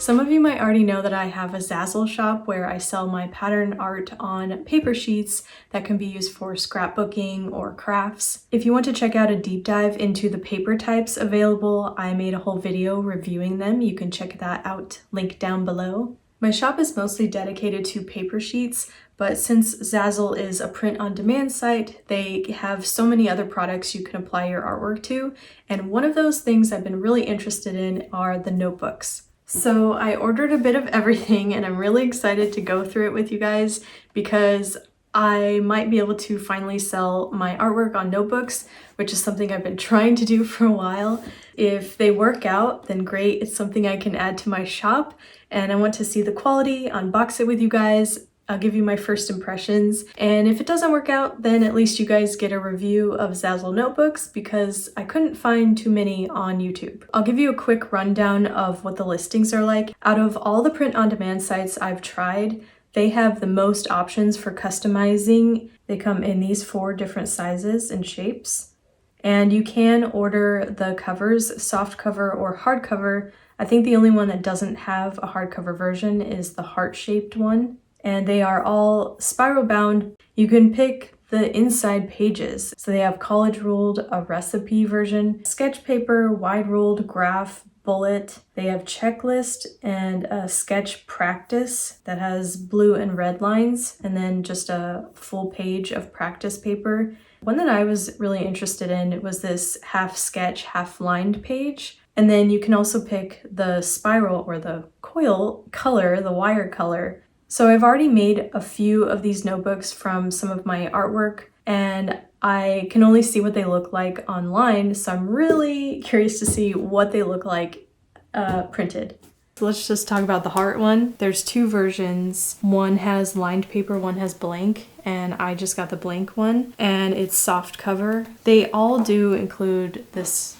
Some of you might already know that I have a Zazzle shop where I sell my pattern art on paper sheets that can be used for scrapbooking or crafts. If you want to check out a deep dive into the paper types available, I made a whole video reviewing them. You can check that out, link down below. My shop is mostly dedicated to paper sheets, but since Zazzle is a print-on-demand site, they have so many other products you can apply your artwork to, and one of those things I've been really interested in are the notebooks. So I ordered a bit of everything and I'm really excited to go through it with you guys because I might be able to finally sell my artwork on notebooks, which is something I've been trying to do for a while. If they work out, then great. It's something I can add to my shop and I want to see the quality, unbox it with you guys. I'll give you my first impressions, and if it doesn't work out, then at least you guys get a review of Zazzle notebooks because I couldn't find too many on YouTube. I'll give you a quick rundown of what the listings are like. Out of all the print-on-demand sites I've tried, they have the most options for customizing. They come in these 4 different sizes and shapes, and you can order the covers, soft cover or hardcover. I think the only one that doesn't have a hardcover version is the heart-shaped one. And they are all spiral bound. You can pick the inside pages. So they have college ruled, a recipe version, sketch paper, wide ruled, graph, bullet. They have checklist and a sketch practice that has blue and red lines, and then just a full page of practice paper. One that I was really interested in was this half sketch, half lined page. And then you can also pick the spiral or the coil color, the wire color. So I've already made a few of these notebooks from some of my artwork, and I can only see what they look like online, so I'm really curious to see what they look like printed. So let's just talk about the heart one. There's 2 versions. One has lined paper, one has blank, and I just got the blank one, and it's soft cover. They all do include this,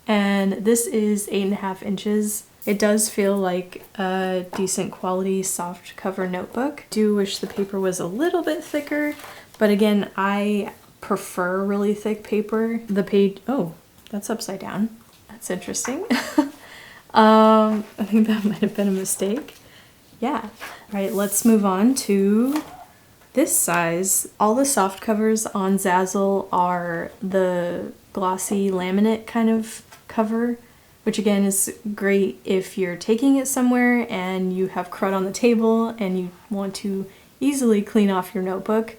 and this is 8.5 inches. It does feel like a decent quality soft cover notebook. Do wish the paper was a little bit thicker, but again, I prefer really thick paper. The page, oh, that's upside down. That's interesting. I think that might have been a mistake. Yeah. All right, let's move on to this size. All the soft covers on Zazzle are the glossy laminate kind of cover, which again is great if you're taking it somewhere and you have crud on the table and you want to easily clean off your notebook.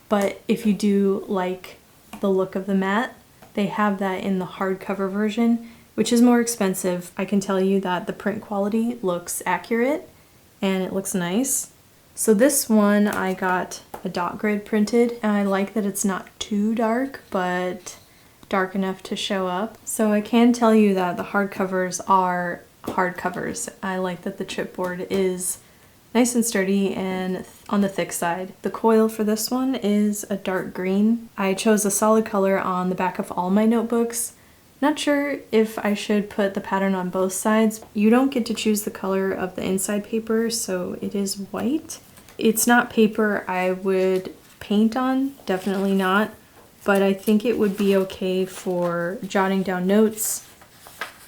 But if you do like the look of the mat, they have that in the hardcover version, which is more expensive. I can tell you that the print quality looks accurate and it looks nice. So this one I got a dot grid printed, and I like that it's not too dark, but dark enough to show up. So I can tell you that the hardcovers are hardcovers. I like that the chipboard is nice and sturdy and on the thick side. The coil for this one is a dark green. I chose a solid color on the back of all my notebooks. Not sure if I should put the pattern on both sides. You don't get to choose the color of the inside paper, so it is white. It's not paper I would paint on, definitely not. But I think it would be okay for jotting down notes,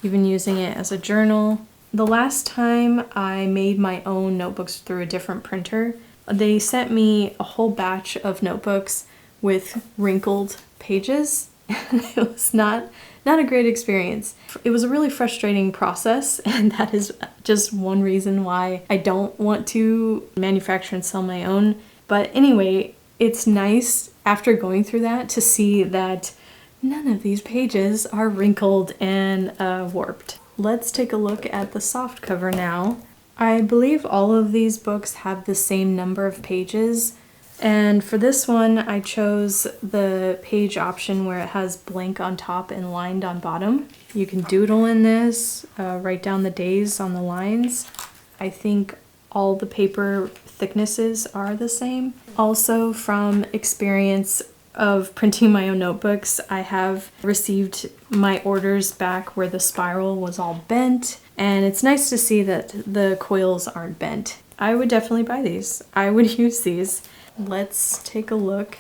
even using it as a journal. The last time I made my own notebooks through a different printer, they sent me a whole batch of notebooks with wrinkled pages. It was not a great experience. It was a really frustrating process, and that is just one reason why I don't want to manufacture and sell my own. But anyway, it's nice after going through that to see that none of these pages are wrinkled and warped. Let's take a look at the soft cover now. I believe all of these books have the same number of pages, and for this one I chose the page option where it has blank on top and lined on bottom. You can doodle in this, write down the days on the lines. I think all the paper thicknesses are the same. Also, from experience of printing my own notebooks, I have received my orders back where the spiral was all bent, and it's nice to see that the coils aren't bent. I would definitely buy these. I would use these. Let's take a look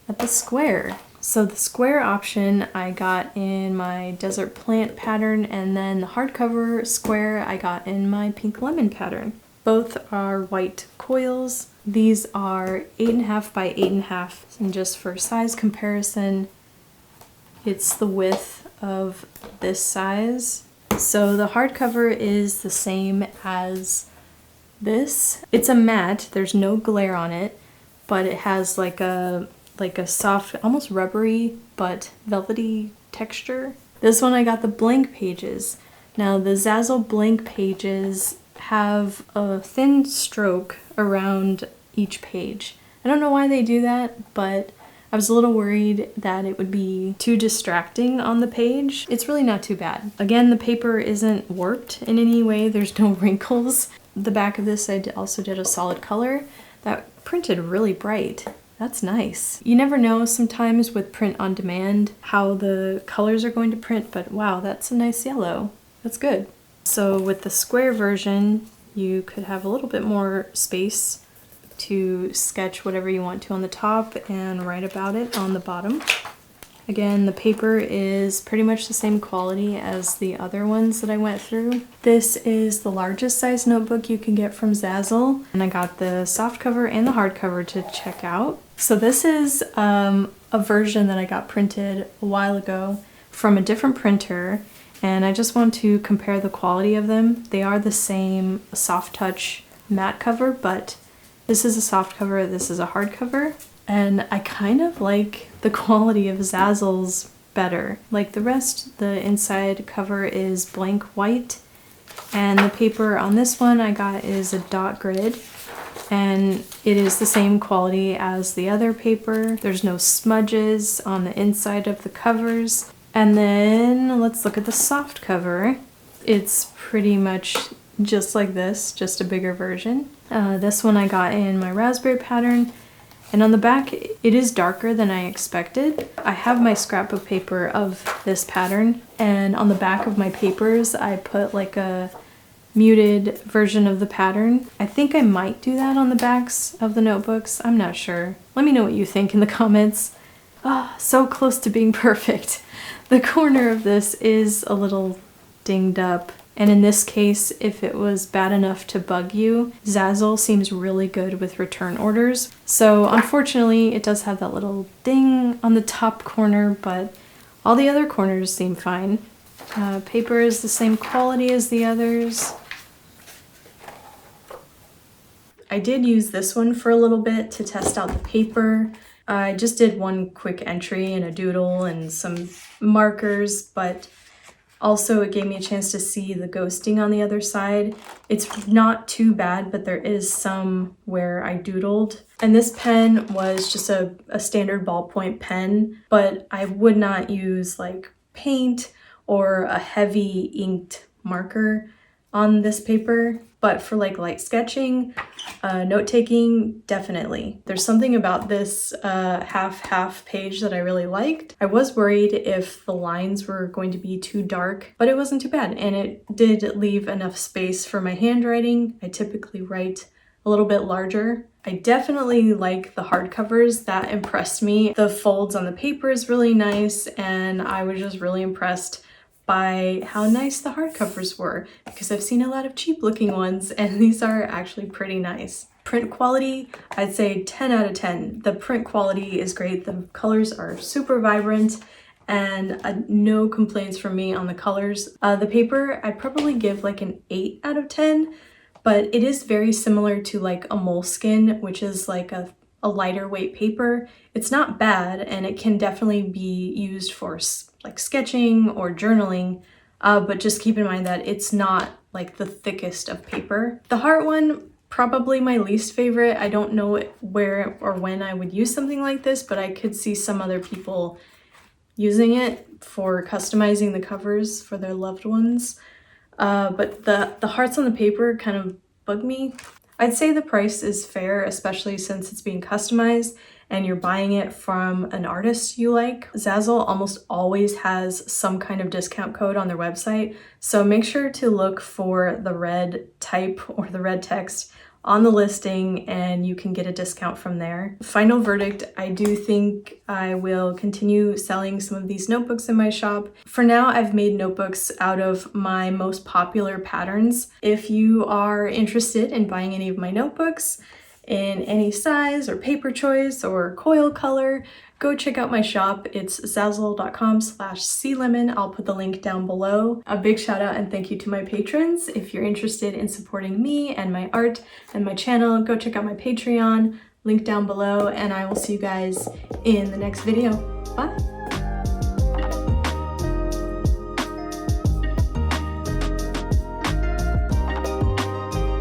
at the square. So the square option I got in my desert plant pattern, and then the hardcover square I got in my pink lemon pattern. Both are white coils. These are 8.5 by 8.5, and just for size comparison, it's the width of this size. So the hardcover is the same as this. It's a matte, there's no glare on it, but it has like a soft, almost rubbery, but velvety texture. This one I got the blank pages. Now the Zazzle blank pages have a thin stroke around each page. I don't know why they do that, but I was a little worried that it would be too distracting on the page. It's really not too bad. Again, the paper isn't warped in any way. There's no wrinkles. The back of this I also did a solid color that printed really bright. That's nice. You never know sometimes with print on demand how the colors are going to print, but wow, that's a nice yellow. That's good. So with the square version, you could have a little bit more space to sketch whatever you want to on the top and write about it on the bottom. Again, the paper is pretty much the same quality as the other ones that I went through. This is the largest size notebook you can get from Zazzle, and I got the soft cover and the hardcover to check out. So this is a version that I got printed a while ago from a different printer, and I just want to compare the quality of them. They are the same soft touch matte cover, but this is a soft cover, this is a hardcover. And I kind of like the quality of Zazzle's better. Like the rest, the inside cover is blank white, and the paper on this one I got is a dot grid, and it is the same quality as the other paper. There's no smudges on the inside of the covers. And then let's look at the soft cover. It's pretty much just like this, just a bigger version. This one I got in my raspberry pattern. And on the back, it is darker than I expected. I have my scrapbook paper of this pattern, and on the back of my papers, I put like a muted version of the pattern. I think I might do that on the backs of the notebooks. I'm not sure. Let me know what you think in the comments. Ah, so close to being perfect. The corner of this is a little dinged up. And in this case, if it was bad enough to bug you, Zazzle seems really good with return orders. So unfortunately, it does have that little ding on the top corner, but all the other corners seem fine. Paper is the same quality as the others. I did use this one for a little bit to test out the paper. I just did one quick entry and a doodle and some markers, but also, it gave me a chance to see the ghosting on the other side. It's not too bad, but there is some where I doodled. And this pen was just a standard ballpoint pen, but I would not use like paint or a heavy inked marker on this paper. But for like light sketching, note-taking, definitely. There's something about this half page that I really liked. I was worried if the lines were going to be too dark, but it wasn't too bad, and it did leave enough space for my handwriting. I typically write a little bit larger. I definitely like the hardcovers. That impressed me. The folds on the paper is really nice, and I was just really impressed by how nice the hardcovers were, because I've seen a lot of cheap looking ones and these are actually pretty nice. Print quality, I'd say 10 out of 10. The print quality is great. The colors are super vibrant, and no complaints from me on the colors. The paper, I'd probably give like an 8 out of 10, but it is very similar to like a moleskin, which is like a lighter weight paper. It's not bad, and it can definitely be used for like sketching or journaling, but just keep in mind that it's not like the thickest of paper. The heart one, probably my least favorite. I don't know where or when I would use something like this, but I could see some other people using it for customizing the covers for their loved ones. But the hearts on the paper kind of bug me. I'd say the price is fair, especially since it's being customized and you're buying it from an artist you like. Zazzle almost always has some kind of discount code on their website, so make sure to look for the red type or the red text on the listing and you can get a discount from there. Final verdict, I do think I will continue selling some of these notebooks in my shop. For now, I've made notebooks out of my most popular patterns. If you are interested in buying any of my notebooks in any size or paper choice or coil color, go check out my shop. It's zazzle.com/clemon. I'll put the link down below. A big shout out and thank you to my patrons. If you're interested in supporting me and my art and my channel, go check out my Patreon, link down below, and I will see you guys in the next video. Bye!